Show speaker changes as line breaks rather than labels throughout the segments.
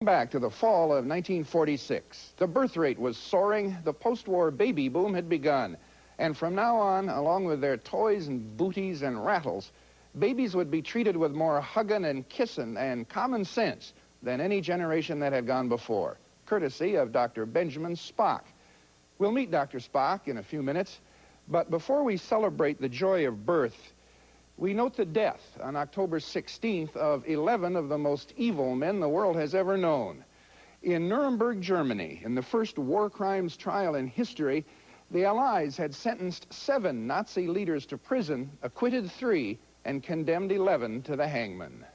Back to the fall of 1946. The birth rate was soaring. The post-war baby boom had begun. And from now on, along with their toys and booties and rattles, babies would be treated with more hugging and kissing and common sense than any generation that had gone before, courtesy of Dr. Benjamin Spock. We'll meet Dr. Spock in a few minutes, but before we celebrate the joy of birth, we note the death on October 16th of 11 of the most evil men the world has ever known. In Nuremberg, Germany, in the first war crimes trial in history, the Allies had sentenced 7 Nazi leaders to prison, acquitted 3, and condemned 11 to the hangman.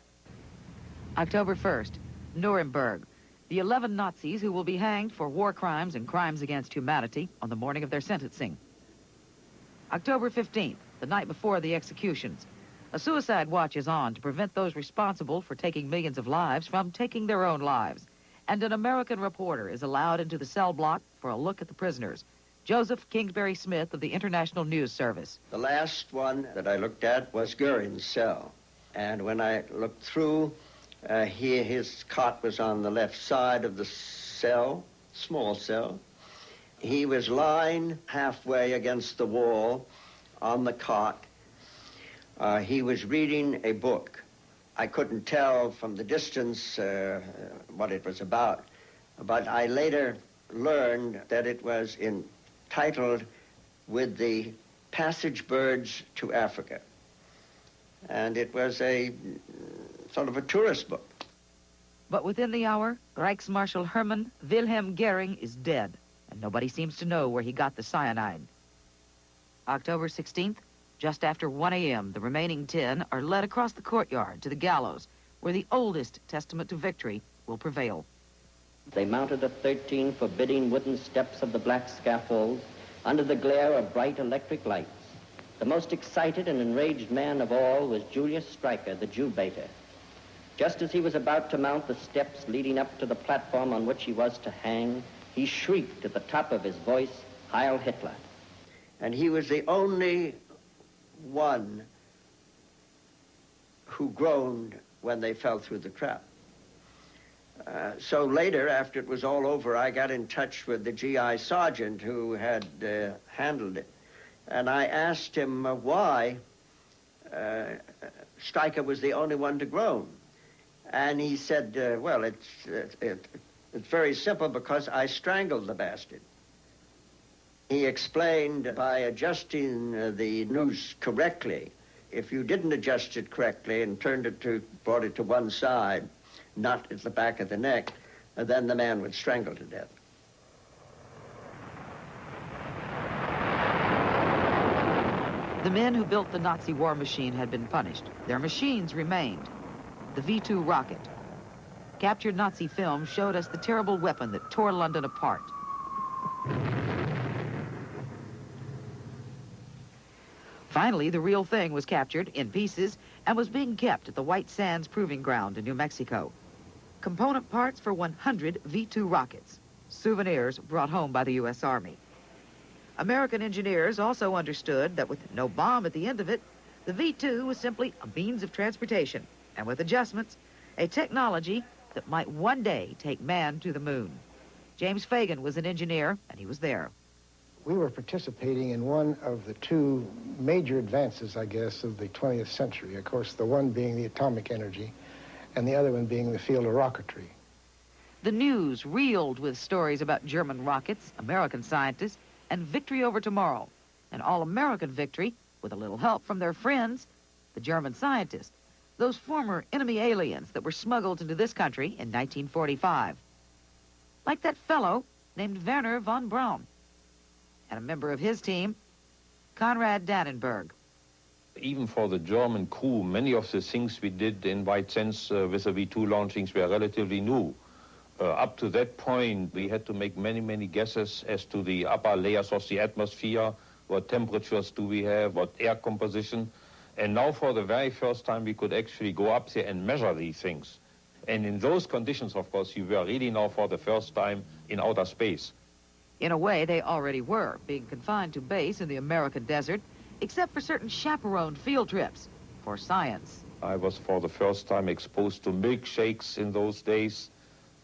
October 1st, Nuremberg. The 11 Nazis who will be hanged for war crimes and crimes against humanity on the morning of their sentencing. October 15th, the night before the executions. A suicide watch is on to prevent those responsible for taking millions of lives from taking their own lives. And an American reporter is allowed into the cell block for a look at the prisoners. Joseph Kingsbury Smith of the International News Service.
The last one that I looked at was Goering's cell. And when I looked through, his cot was on the left side of the cell, small cell. He was lying halfway against the wall on the cot. He was reading a book. I couldn't tell from the distance what it was about, but I later learned that it was entitled With the Passage Birds to Africa. And it was a sort of a tourist book.
But within the hour, Reichsmarshal Hermann Wilhelm Goering is dead, and nobody seems to know where he got the cyanide. October 16th, just after 1 a.m., the remaining 10 are led across the courtyard to the gallows, where the oldest testament to victory will prevail.
They mounted the 13 forbidding wooden steps of the black scaffold under the glare of bright electric lights. The most excited and enraged man of all was Julius Streicher, the Jew baiter. Just as he was about to mount the steps leading up to the platform on which he was to hang, he shrieked at the top of his voice, Heil Hitler.
And he was the only one who groaned when they fell through the trap. So later, after it was all over, I got in touch with the GI sergeant who had handled it. And I asked him why Streicher was the only one to groan. And he said, well, it's very simple because I strangled the bastard. He explained by adjusting the noose correctly. If you didn't adjust it correctly and brought it to one side, not at the back of the neck, then the man would strangle to death.
The men who built the Nazi war machine had been punished. Their machines remained. The V-2 rocket. Captured Nazi film showed us the terrible weapon that tore London apart. Finally, the real thing was captured in pieces and was being kept at the White Sands Proving Ground in New Mexico. Component parts for 100 V-2 rockets. Souvenirs brought home by the U.S. Army. American engineers also understood that with no bomb at the end of it, the V-2 was simply a means of transportation, and with adjustments, a technology that might one day take man to the moon. James Fagan was an engineer, and he was there.
We were participating in one of the 2 major advances, I guess, of the 20th century. Of course, the one being the atomic energy, and the other one being the field of rocketry.
The news reeled with stories about German rockets, American scientists, and victory over tomorrow. An all-American victory with a little help from their friends, the German scientists, those former enemy aliens that were smuggled into this country in 1945. Like that fellow named Werner von Braun. And a member of his team, Konrad Dannenberg.
Even for the German crew, many of the things we did in White Sands with the V-2 launchings were relatively new. Up to that point, we had to make many, many guesses as to the upper layers of the atmosphere. What temperatures do we have? What air composition? And now for the very first time, we could actually go up there and measure these things. And in those conditions, of course, you were really now for the first time in outer space.
In a way, they already were, being confined to base in the American desert, except for certain chaperoned field trips for science.
I was for the first time exposed to milkshakes in those days.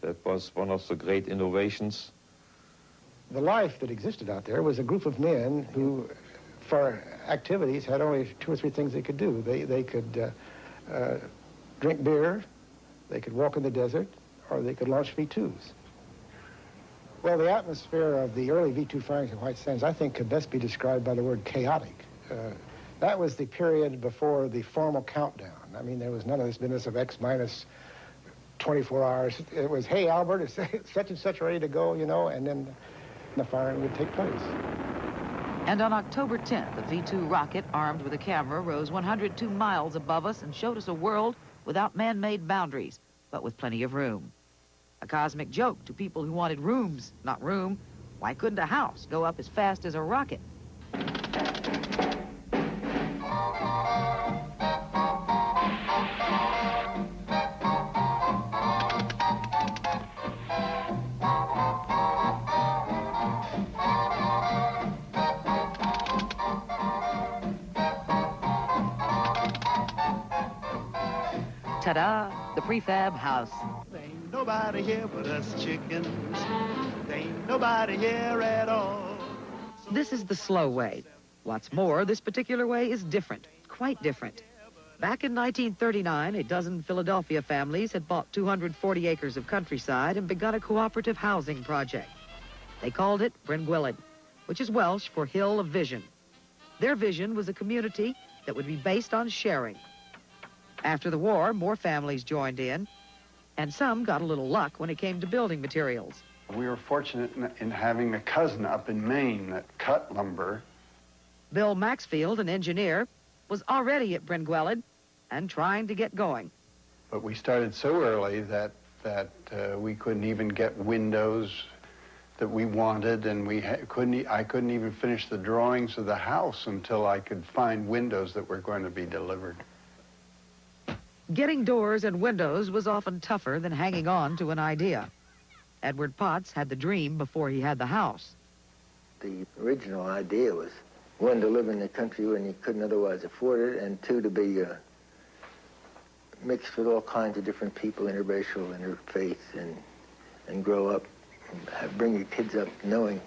That was one of the great innovations.
The life that existed out there was a group of men who, for activities, had only 2 or 3 things they could do. They could drink beer, they could walk in the desert, or they could launch V2s. Well, the atmosphere of the early V2 firings in White Sands, I think, could best be described by the word chaotic. That was the period before the formal countdown. I mean, there was none of this business of X minus 24 hours. It was, hey, Albert, is such and such ready to go, you know, and then the firing would take place.
And on October 10th, the V2 rocket, armed with a camera, rose 102 miles above us and showed us a world without man-made boundaries, but with plenty of room. A cosmic joke to people who wanted rooms, not room. Why couldn't a house go up as fast as a rocket? Ta-da, the prefab house.
There ain't nobody here but us chickens. There ain't nobody here at all.
This is the slow way. What's more, this particular way is different, quite different. Back in 1939, a dozen Philadelphia families had bought 240 acres of countryside and begun a cooperative housing project. They called it Bryn Gwylyd, which is Welsh for Hill of Vision. Their vision was a community that would be based on sharing. After the war, more families joined in, and some got a little luck when it came to building materials.
We were fortunate in having a cousin up in Maine that cut lumber.
Bill Maxfield, an engineer, was already at Bryn Gwylyd and trying to get going.
But we started so early that we couldn't even get windows that we wanted, and I couldn't even finish the drawings of the house until I could find windows that were going to be delivered.
Getting doors and windows was often tougher than hanging on to an idea. Edward Potts had the dream before he had the house.
The original idea was, 1, to live in the country when you couldn't otherwise afford it, and 2, to be mixed with all kinds of different people, interracial, interfaith, and grow up, and bring your kids up knowing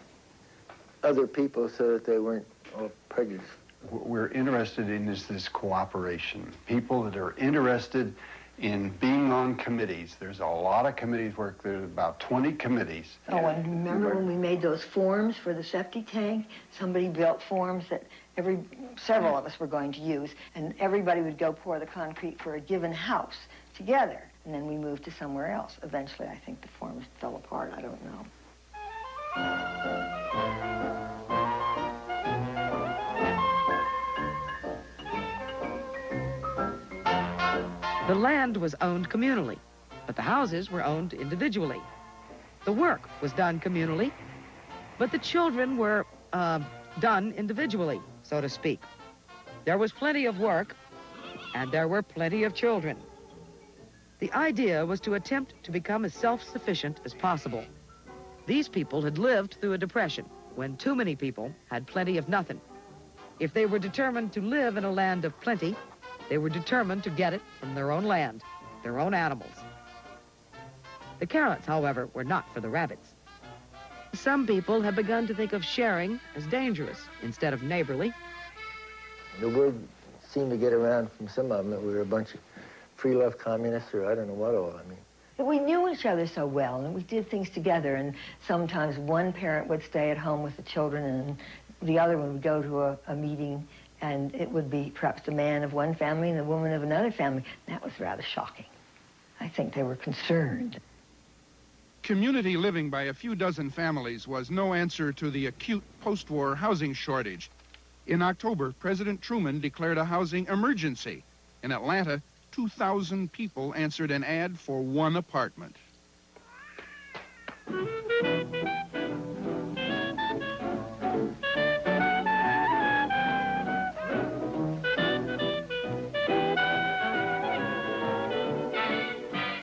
other people so that they weren't all prejudiced.
What we're interested in is this cooperation. People that are interested in being on committees. There's a lot of committees work. There's about 20 committees.
Oh, and remember when we made those forms for the septic tank? Somebody built forms that several of us were going to use, and everybody would go pour the concrete for a given house together. And then we moved to somewhere else. Eventually, I think the forms fell apart. I don't know.
The land was owned communally, but the houses were owned individually. The work was done communally, but the children were done individually, so to speak. There was plenty of work, and there were plenty of children. The idea was to attempt to become as self-sufficient as possible. These people had lived through a depression when too many people had plenty of nothing. If they were determined to live in a land of plenty, they were determined to get it from their own land, their own animals. The carrots, however, were not for the rabbits. Some people have begun to think of sharing as dangerous instead of neighborly.
The word seemed to get around from some of them that we were a bunch of free-love communists, or I don't know what all. I mean,
we knew each other so well, and we did things together, and sometimes one parent would stay at home with the children, and the other one would go to a meeting, and it would be perhaps the man of one family and the woman of another family. That was rather shocking. I think they were concerned.
Community living by a few dozen families was no answer to the acute post-war housing shortage. In October, President Truman declared a housing emergency. In Atlanta, 2,000 people answered an ad for one apartment.